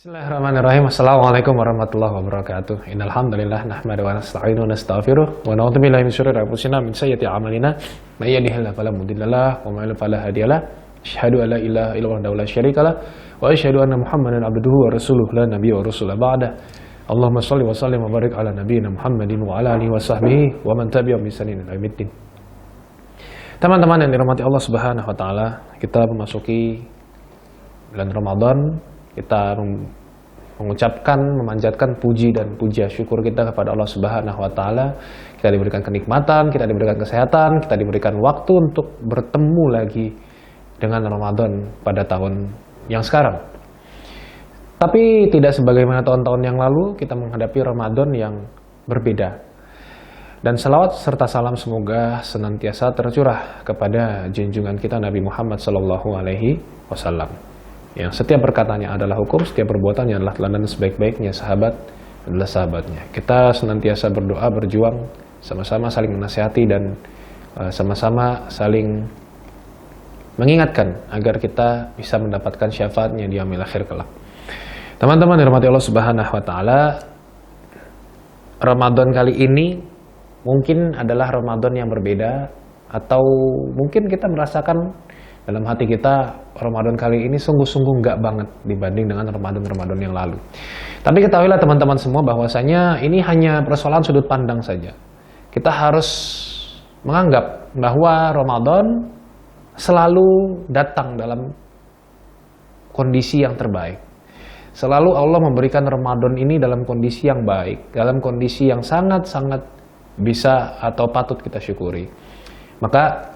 Bismillahirrahmanirrahim. Assalamualaikum warahmatullahi wabarakatuh. Innal hamdalillah nahmaduhu wa nasta'inu wa nastaghfiruh wa na'udzu billahi min syururi anfusina min sayyiati a'malina. May yahdihillahu fala mudilla lahu wa may yudlil fala hadiya lahu. Asyhadu an la ilaha illallah wahdahu la syarika lahu wa asyhadu anna Muhammadan abduhu wa rasuluhu la nabiyya wa rasula ba'da. Allahumma shalli wa sallim wa barik ala nabiyyina Muhammadin wa ala alihi wa sahbihi wa man tabi'ahum bi ihsanin ila yaumil din. Teman-teman yang dirahmati Allah Subhanahu wa taala, kita memasuki bulan Ramadan. Kita mengucapkan, memanjatkan puji dan puja syukur kita kepada Allah Subhanahu wa taala. Kita diberikan kenikmatan, kita diberikan kesehatan, kita diberikan waktu untuk bertemu lagi dengan Ramadan pada tahun yang sekarang. Tapi tidak sebagaimana tahun-tahun yang lalu, kita menghadapi Ramadan yang berbeda. Dan salawat serta salam semoga senantiasa tercurah kepada junjungan kita Nabi Muhammad SAW. Yang setiap perkataannya adalah hukum, setiap perbuatannya adalah teladan sebaik-baiknya, sahabat adalah sahabatnya. Kita senantiasa berdoa, berjuang, sama-sama saling menasihati dan sama-sama saling mengingatkan agar kita bisa mendapatkan syafaatnya di yaumil akhir kelak. Teman-teman dirahmati Allah Subhanahu wa taala, Ramadan kali ini mungkin adalah Ramadan yang berbeda, atau mungkin kita merasakan dalam hati kita Ramadan kali ini sungguh-sungguh enggak banget dibanding dengan Ramadan-Ramadan yang lalu. Tapi ketahuilah teman-teman semua bahwasanya ini hanya persoalan sudut pandang saja. Kita harus menganggap bahwa Ramadan selalu datang dalam kondisi yang terbaik. Selalu Allah memberikan Ramadan ini dalam kondisi yang baik, dalam kondisi yang sangat-sangat bisa atau patut kita syukuri. Maka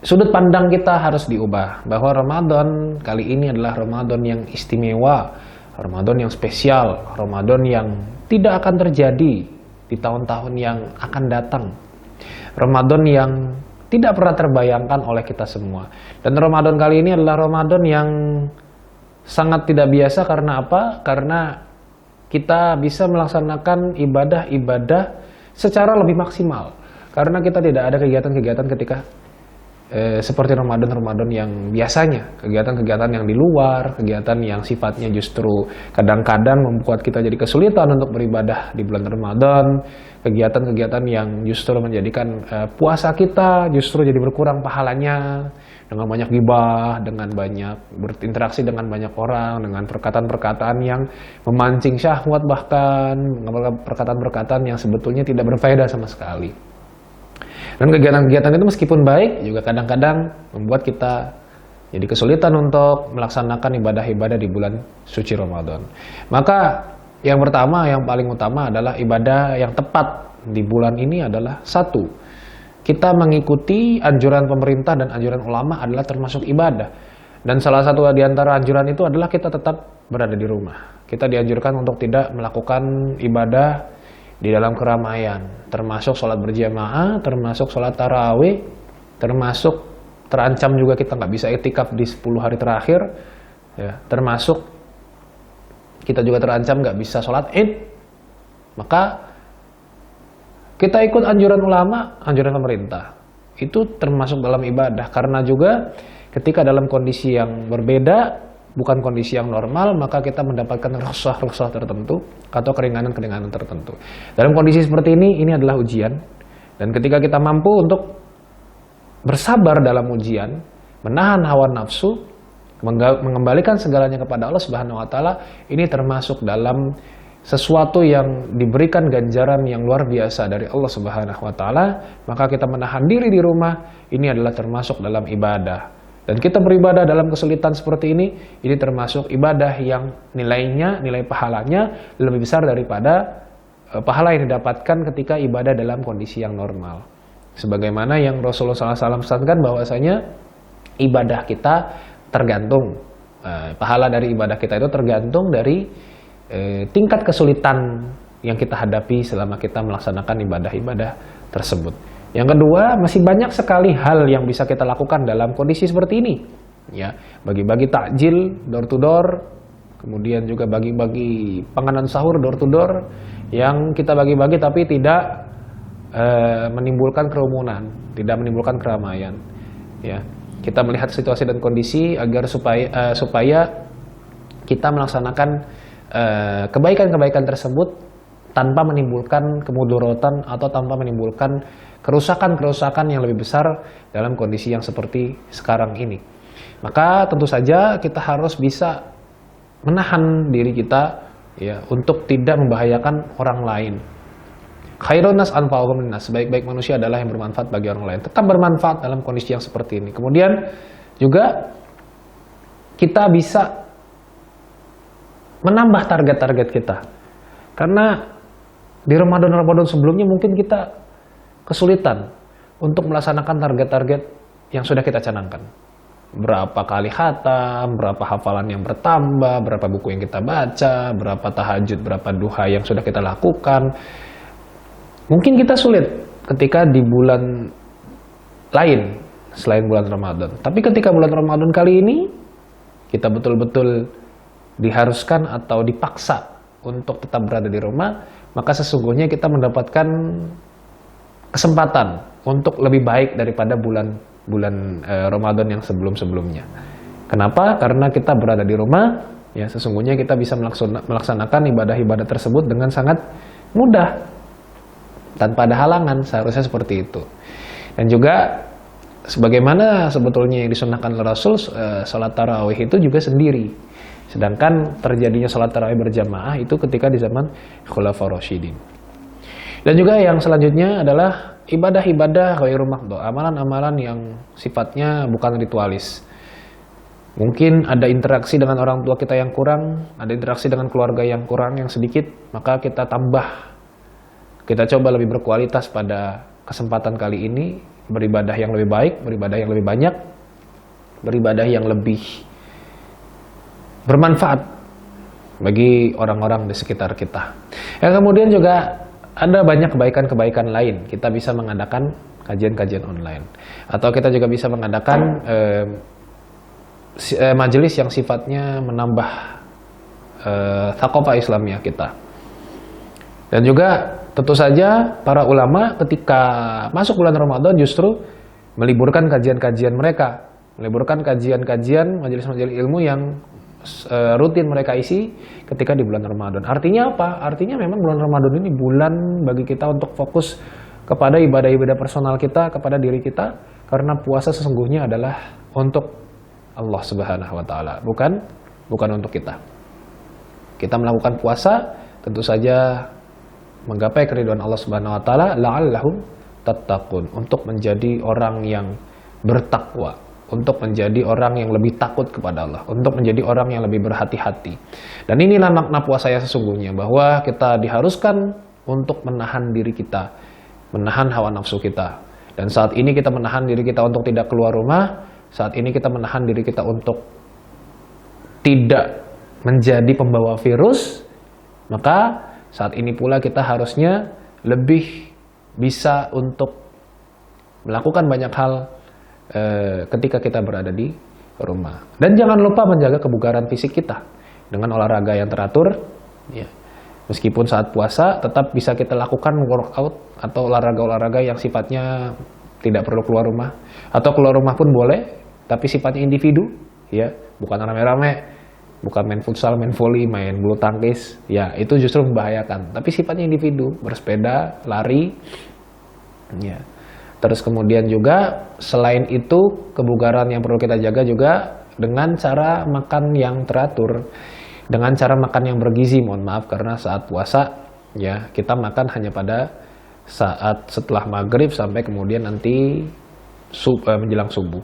sudut pandang kita harus diubah, bahwa Ramadan kali ini adalah Ramadan yang istimewa, Ramadan yang spesial, Ramadan yang tidak akan terjadi di tahun-tahun yang akan datang, Ramadan yang tidak pernah terbayangkan oleh kita semua. Dan Ramadan kali ini adalah Ramadan yang sangat tidak biasa. Karena apa? Karena kita bisa melaksanakan ibadah-ibadah secara lebih maksimal, karena kita tidak ada kegiatan-kegiatan ketika seperti Ramadan-Ramadan yang biasanya, kegiatan-kegiatan yang di luar, kegiatan yang sifatnya justru kadang-kadang membuat kita jadi kesulitan untuk beribadah di bulan Ramadan, kegiatan-kegiatan yang justru menjadikan puasa kita justru jadi berkurang pahalanya, dengan banyak gibah, dengan banyak berinteraksi dengan banyak orang, dengan perkataan-perkataan yang memancing syahwat, bahkan perkataan-perkataan yang sebetulnya tidak berfaedah sama sekali. Dan kegiatan-kegiatan itu meskipun baik, juga kadang-kadang membuat kita jadi kesulitan untuk melaksanakan ibadah-ibadah di bulan suci Ramadan. Maka yang pertama, yang paling utama adalah ibadah yang tepat di bulan ini adalah satu, kita mengikuti anjuran pemerintah dan anjuran ulama adalah termasuk ibadah. Dan salah satu di antara anjuran itu adalah kita tetap berada di rumah. Kita dianjurkan untuk tidak melakukan ibadah di dalam keramaian, termasuk sholat berjamaah, termasuk sholat tarawih, termasuk terancam juga kita nggak bisa itikaf di 10 hari terakhir, ya, termasuk kita juga terancam nggak bisa sholat id. Maka kita ikut anjuran ulama, anjuran pemerintah, itu termasuk dalam ibadah. Karena juga ketika dalam kondisi yang berbeda, bukan kondisi yang normal, maka kita mendapatkan rukhsah tertentu atau keringanan-keringanan tertentu. Dalam kondisi seperti ini adalah ujian. Dan ketika kita mampu untuk bersabar dalam ujian, menahan hawa nafsu, mengembalikan segalanya kepada Allah Subhanahu wa taala, ini termasuk dalam sesuatu yang diberikan ganjaran yang luar biasa dari Allah Subhanahu wa taala. Maka kita menahan diri di rumah, ini adalah termasuk dalam ibadah. Dan kita beribadah dalam kesulitan seperti ini termasuk ibadah yang nilai pahalanya lebih besar daripada pahala yang didapatkan ketika ibadah dalam kondisi yang normal. Sebagaimana yang Rasulullah SAW pesankan bahwasanya ibadah kita tergantung, pahala dari ibadah kita itu tergantung dari tingkat kesulitan yang kita hadapi selama kita melaksanakan ibadah-ibadah tersebut. Yang kedua, masih banyak sekali hal yang bisa kita lakukan dalam kondisi seperti ini. Ya, bagi-bagi takjil door to door, kemudian juga bagi-bagi panganan sahur door to door yang kita bagi-bagi tapi tidak menimbulkan kerumunan, tidak menimbulkan keramaian. Ya, kita melihat situasi dan kondisi agar supaya kita melaksanakan kebaikan-kebaikan tersebut tanpa menimbulkan kemudorotan atau tanpa menimbulkan kerusakan-kerusakan yang lebih besar dalam kondisi yang seperti sekarang ini. Maka tentu saja kita harus bisa menahan diri kita ya untuk tidak membahayakan orang lain. Khairun nas anfa'uhum linnas, sebaik-baik manusia adalah yang bermanfaat bagi orang lain. Tetap bermanfaat dalam kondisi yang seperti ini. Kemudian juga kita bisa menambah target-target kita. Karena di Ramadan sebelumnya mungkin kita kesulitan untuk melaksanakan target-target yang sudah kita canangkan. Berapa kali khatam, berapa hafalan yang bertambah, berapa buku yang kita baca, berapa tahajud, berapa duha yang sudah kita lakukan. Mungkin kita sulit ketika di bulan lain selain bulan Ramadan. Tapi ketika bulan Ramadan kali ini, kita betul-betul diharuskan atau dipaksa untuk tetap berada di rumah, maka sesungguhnya kita mendapatkan kesempatan untuk lebih baik daripada bulan Ramadan yang sebelum-sebelumnya. Kenapa? Karena kita berada di rumah, ya sesungguhnya kita bisa melaksanakan ibadah-ibadah tersebut dengan sangat mudah, tanpa ada halangan, seharusnya seperti itu. Dan juga sebagaimana sebetulnya yang disunnahkan oleh Rasul, sholat tarawih itu juga sendiri. Sedangkan terjadinya sholat tarawih berjamaah itu ketika di zaman Khulafaur Rasyidin. Dan juga yang selanjutnya adalah ibadah-ibadah ghairu maqdu, amalan-amalan yang sifatnya bukan ritualis. Mungkin ada interaksi dengan orang tua kita yang kurang, ada interaksi dengan keluarga yang kurang, yang sedikit, maka kita tambah. Kita coba lebih berkualitas pada kesempatan kali ini, beribadah yang lebih baik, beribadah yang lebih banyak, beribadah yang lebih bermanfaat bagi orang-orang di sekitar kita. Yang kemudian juga ada banyak kebaikan-kebaikan lain. Kita bisa mengadakan kajian-kajian online. Atau kita juga bisa mengadakan majelis yang sifatnya menambah thaqafah Islamiyah kita. Dan juga tentu saja para ulama ketika masuk bulan Ramadan justru meliburkan kajian-kajian mereka, meliburkan kajian-kajian majelis-majelis ilmu yang rutin mereka isi ketika di bulan Ramadan. Artinya apa? Artinya memang bulan Ramadan ini bulan bagi kita untuk fokus kepada ibadah-ibadah personal kita, kepada diri kita, karena puasa sesungguhnya adalah untuk Allah Subhanahu wa taala, bukan untuk kita. Kita melakukan puasa tentu saja menggapai keridhaan Allah Subhanahu wa taala, la'allahum tattaqun, untuk menjadi orang yang bertakwa, untuk menjadi orang yang lebih takut kepada Allah, untuk menjadi orang yang lebih berhati-hati. Dan inilah makna puasa yang sesungguhnya, bahwa kita diharuskan untuk menahan diri kita, menahan hawa nafsu kita. Dan saat ini kita menahan diri kita untuk tidak keluar rumah, saat ini kita menahan diri kita untuk tidak menjadi pembawa virus, maka saat ini pula kita harusnya lebih bisa untuk melakukan banyak hal ketika kita berada di rumah. Dan jangan lupa menjaga kebugaran fisik kita dengan olahraga yang teratur. Ya. Meskipun saat puasa tetap bisa kita lakukan workout atau olahraga-olahraga yang sifatnya tidak perlu keluar rumah. Atau keluar rumah pun boleh, tapi sifatnya individu, ya, bukan rame-rame. Bukan main futsal, main volley, main bulu tangkis, ya itu justru membahayakan. Tapi sifatnya individu, bersepeda, lari, ya. Terus kemudian juga selain itu kebugaran yang perlu kita jaga juga dengan cara makan yang teratur, dengan cara makan yang bergizi. Mohon maaf karena saat puasa, ya kita makan hanya pada saat setelah maghrib sampai kemudian nanti menjelang subuh.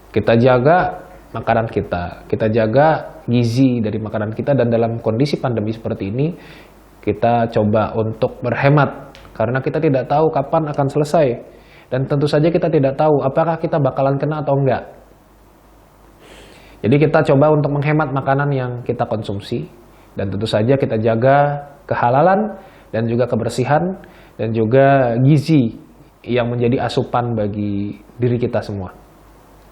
Kita jaga makanan kita jaga gizi dari makanan kita, dan dalam kondisi pandemi seperti ini kita coba untuk berhemat karena kita tidak tahu kapan akan selesai, dan tentu saja kita tidak tahu apakah kita bakalan kena atau enggak. Jadi kita coba untuk menghemat makanan yang kita konsumsi, dan tentu saja kita jaga kehalalan dan juga kebersihan dan juga gizi yang menjadi asupan bagi diri kita semua.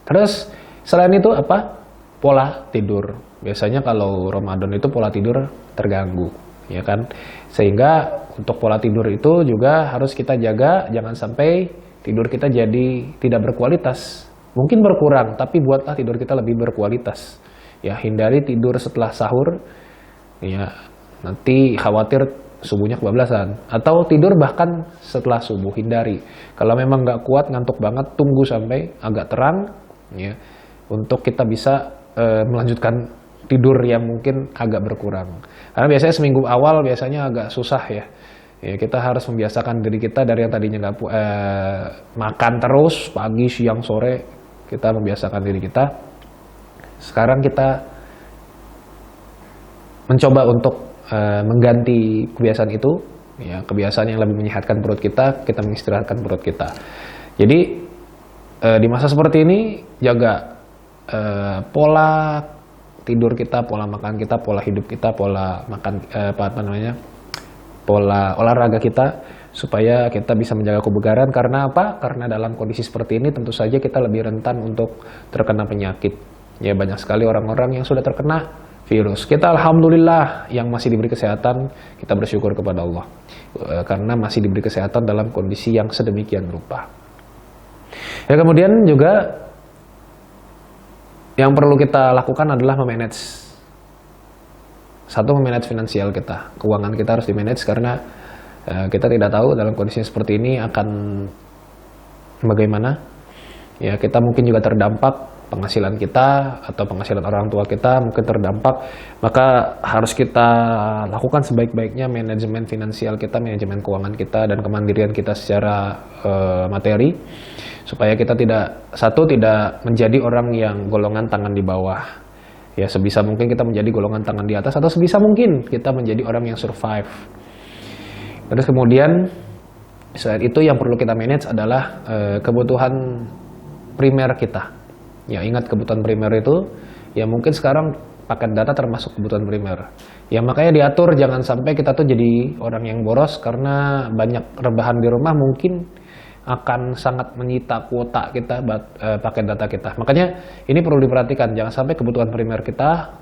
Terus selain itu apa? Pola tidur. Biasanya kalau Ramadan itu pola tidur terganggu, ya kan? Sehingga untuk pola tidur itu juga harus kita jaga, jangan sampai tidur kita jadi tidak berkualitas. Mungkin berkurang, tapi buatlah tidur kita lebih berkualitas. Ya, hindari tidur setelah sahur. Ya, nanti khawatir subuhnya kebablasan. Atau tidur bahkan setelah subuh, hindari. Kalau memang nggak kuat, ngantuk banget, tunggu sampai agak terang, ya, untuk kita bisa melanjutkan tidur yang mungkin agak berkurang. Karena biasanya seminggu awal biasanya agak susah ya. Ya, kita harus membiasakan diri kita dari yang tadinya nggak makan terus pagi, siang, sore, kita membiasakan diri kita. Sekarang kita mencoba untuk mengganti kebiasaan itu, ya, kebiasaan yang lebih menyehatkan perut kita mengistirahatkan perut kita. Jadi di masa seperti ini jaga pola tidur kita, pola makan kita, pola hidup kita, pola makan pola olahraga kita, supaya kita bisa menjaga kebugaran. Karena apa? Karena dalam kondisi seperti ini tentu saja kita lebih rentan untuk terkena penyakit. Ya, banyak sekali orang-orang yang sudah terkena virus. Kita alhamdulillah yang masih diberi kesehatan, kita bersyukur kepada Allah. Karena masih diberi kesehatan dalam kondisi yang sedemikian rupa. Ya, kemudian juga yang perlu kita lakukan adalah memanage. Satu, memanage finansial kita. Keuangan kita harus dimanage karena kita tidak tahu dalam kondisi seperti ini akan bagaimana. Ya, kita mungkin juga terdampak, penghasilan kita atau penghasilan orang tua kita mungkin terdampak. Maka harus kita lakukan sebaik-baiknya manajemen finansial kita, manajemen keuangan kita, dan kemandirian kita secara materi. Supaya kita tidak menjadi orang yang golongan tangan di bawah. Ya, sebisa mungkin kita menjadi golongan tangan di atas, atau sebisa mungkin kita menjadi orang yang survive. Terus kemudian selain itu yang perlu kita manage adalah kebutuhan primer kita. Ya, ingat kebutuhan primer itu, ya mungkin sekarang paket data termasuk kebutuhan primer. Ya, makanya diatur jangan sampai kita tuh jadi orang yang boros karena banyak rebahan di rumah, mungkin akan sangat menyita kuota kita, paket data kita. Makanya ini perlu diperhatikan, jangan sampai kebutuhan primer kita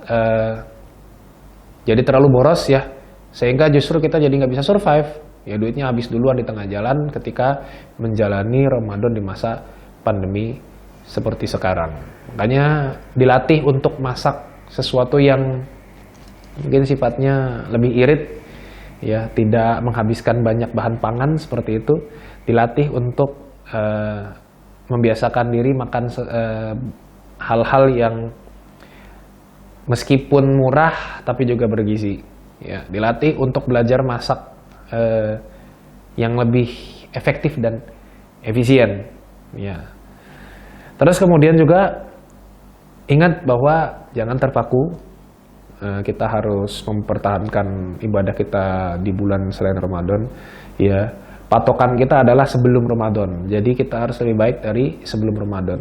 jadi terlalu boros ya, sehingga justru kita jadi nggak bisa survive. Ya, duitnya habis duluan di tengah jalan ketika menjalani Ramadan di masa pandemi seperti sekarang. Makanya dilatih untuk masak sesuatu yang mungkin sifatnya lebih irit, ya, tidak menghabiskan banyak bahan pangan seperti itu. Dilatih untuk membiasakan diri makan hal-hal yang meskipun murah tapi juga bergizi. Ya, dilatih untuk belajar masak yang lebih efektif dan efisien. Ya. Terus kemudian juga ingat bahwa jangan terpaku. Kita harus mempertahankan ibadah kita di bulan selain Ramadan. Ya. Patokan kita adalah sebelum Ramadan. Jadi kita harus lebih baik dari sebelum Ramadan.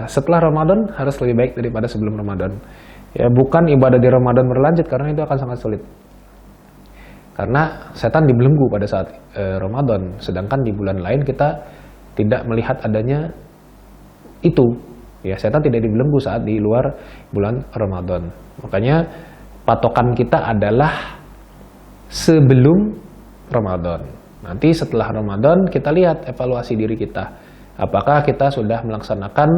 Setelah Ramadan harus lebih baik daripada sebelum Ramadan. Ya, bukan ibadah di Ramadan berlanjut, karena itu akan sangat sulit. Karena setan dibelenggu pada saat Ramadan, sedangkan di bulan lain kita tidak melihat adanya itu. Ya, setan tidak dibelenggu saat di luar bulan Ramadan. Makanya patokan kita adalah sebelum Ramadan. Nanti setelah Ramadan kita lihat evaluasi diri kita. Apakah kita sudah melaksanakan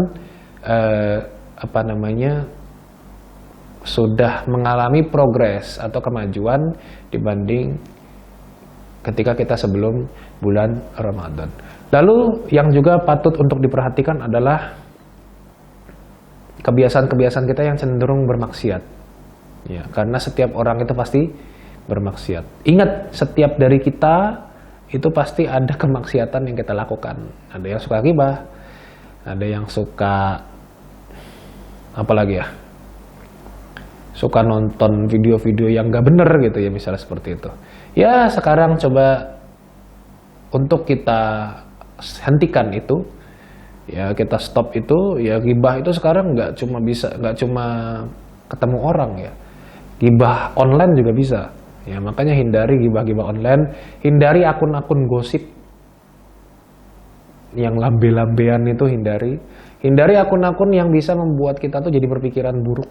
sudah mengalami progres atau kemajuan dibanding ketika kita sebelum bulan Ramadan. Lalu yang juga patut untuk diperhatikan adalah kebiasaan-kebiasaan kita yang cenderung bermaksiat. Ya, karena setiap orang itu pasti bermaksiat. Ingat, setiap dari kita itu pasti ada kemaksiatan yang kita lakukan. Ada yang suka ghibah, ada yang suka apalagi ya, suka nonton video-video yang gak bener gitu ya, misalnya seperti itu. Ya, sekarang coba untuk kita hentikan itu, ya kita stop itu. Ya, ghibah itu sekarang nggak cuma ketemu orang ya, ghibah online juga bisa. Ya, makanya hindari ghibah-ghibah online, hindari akun-akun gosip yang lambe-lambean itu, hindari akun-akun yang bisa membuat kita tuh jadi berpikiran buruk.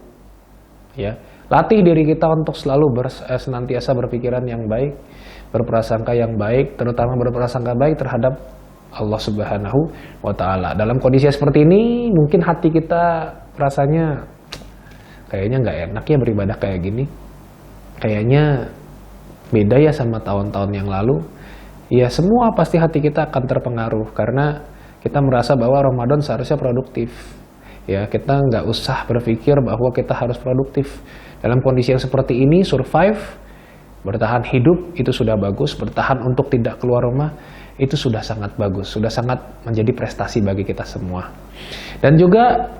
Ya, latih diri kita untuk selalu senantiasa berpikiran yang baik, berprasangka yang baik, terutama berprasangka baik terhadap Allah Subhanahu wa Ta'ala. Dalam kondisi seperti ini, mungkin hati kita rasanya kayaknya nggak enak ya beribadah kayak gini, kayaknya beda ya sama tahun-tahun yang lalu. Ya semua pasti hati kita akan terpengaruh karena kita merasa bahwa Ramadan seharusnya produktif. Ya, kita nggak usah berpikir bahwa kita harus produktif. Dalam kondisi yang seperti ini, survive, bertahan hidup, itu sudah bagus. Bertahan untuk tidak keluar rumah, itu sudah sangat bagus. Sudah sangat menjadi prestasi bagi kita semua. Dan juga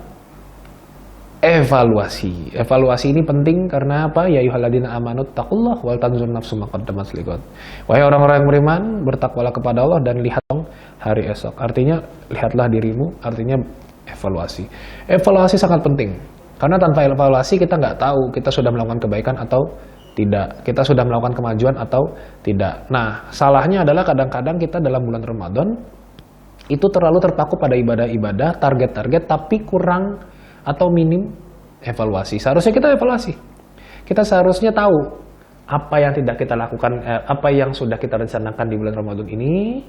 evaluasi. Evaluasi ini penting karena apa? Ya ayyuhalladzina amanu taqullah wal tanzur nafsum ma qaddamat lighad. Wahai orang-orang yang beriman, bertakwalah kepada Allah dan lihat hari esok. Artinya lihatlah dirimu, artinya evaluasi. Evaluasi sangat penting. Karena tanpa evaluasi kita nggak tahu kita sudah melakukan kebaikan atau tidak. Kita sudah melakukan kemajuan atau tidak. Nah, salahnya adalah kadang-kadang kita dalam bulan Ramadan itu terlalu terpaku pada ibadah-ibadah, target-target, tapi kurang atau minim evaluasi. Seharusnya kita evaluasi. Kita seharusnya tahu apa yang tidak kita lakukan, apa yang sudah kita rencanakan di bulan Ramadan ini,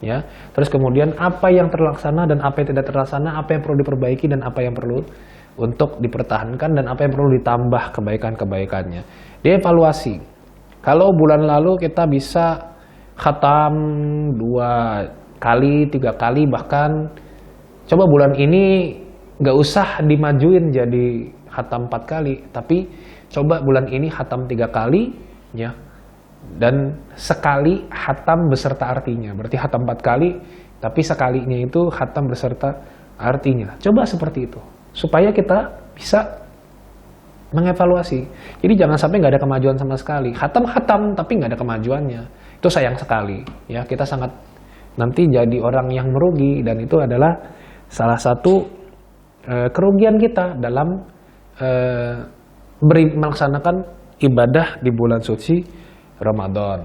ya. Terus kemudian apa yang terlaksana dan apa yang tidak terlaksana, apa yang perlu diperbaiki dan apa yang perlu untuk dipertahankan dan apa yang perlu ditambah kebaikan-kebaikannya. Dievaluasi. Kalau bulan lalu kita bisa khatam 2 kali, 3 kali, bahkan coba bulan ini nggak usah dimajuin jadi khatam 4 kali, tapi coba bulan ini khatam 3 kali, ya. Dan sekali khatam beserta artinya. Berarti khatam 4 kali, tapi sekalinya itu khatam beserta artinya. Coba seperti itu, supaya kita bisa mengevaluasi. Jadi jangan sampai nggak ada kemajuan sama sekali. Khatam-khatam, tapi nggak ada kemajuannya. Itu sayang sekali. Ya, kita sangat nanti jadi orang yang merugi, dan itu adalah salah satu kerugian kita dalam melaksanakan ibadah di bulan suci Ramadan.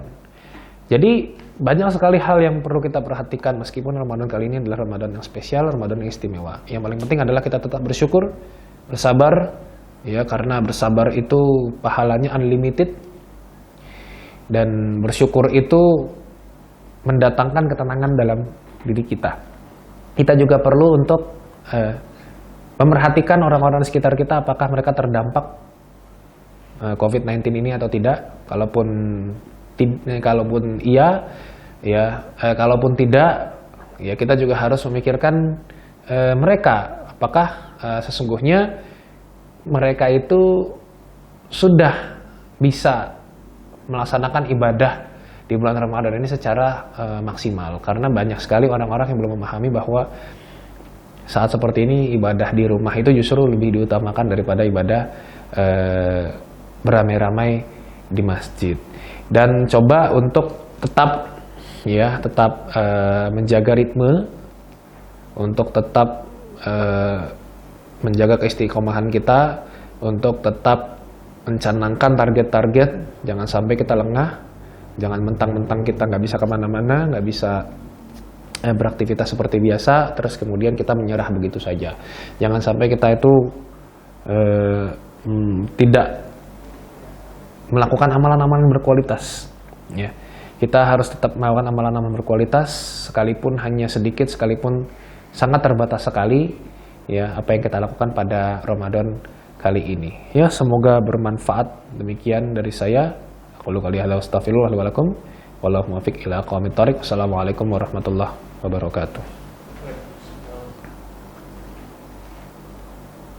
Jadi banyak sekali hal yang perlu kita perhatikan meskipun Ramadan kali ini adalah Ramadan yang spesial, Ramadan yang istimewa. Yang paling penting adalah kita tetap bersyukur, bersabar, ya, karena bersabar itu pahalanya unlimited, dan bersyukur itu mendatangkan ketenangan dalam diri kita. Kita juga perlu untuk memperhatikan orang-orang di sekitar kita, apakah mereka terdampak COVID-19 ini atau tidak. Kalaupun iya, ya, kalaupun tidak, ya kita juga harus memikirkan mereka, apakah sesungguhnya mereka itu sudah bisa melaksanakan ibadah di bulan Ramadan ini secara maksimal. Karena banyak sekali orang-orang yang belum memahami bahwa saat seperti ini ibadah di rumah itu justru lebih diutamakan daripada ibadah beramai-ramai di masjid. Dan coba untuk tetap menjaga ritme, untuk tetap menjaga keistiqomahan kita, untuk tetap mencanangkan target-target. Jangan sampai kita lengah, jangan mentang-mentang kita nggak bisa kemana-mana, nggak bisa beraktivitas seperti biasa, terus kemudian kita menyerah begitu saja. Jangan sampai kita itu tidak melakukan amalan-amalan berkualitas. Ya, kita harus tetap melakukan amalan-amalan berkualitas, sekalipun hanya sedikit, sekalipun sangat terbatas sekali. Ya, apa yang kita lakukan pada Ramadan kali ini. Ya, semoga bermanfaat. Demikian dari saya. Aku qouli hadza wa astaghfirullah li wa lakum. Wallahu muwaffiq ila aqwamit thoriq. Wassalamualaikum warahmatullahi wabarakatuh.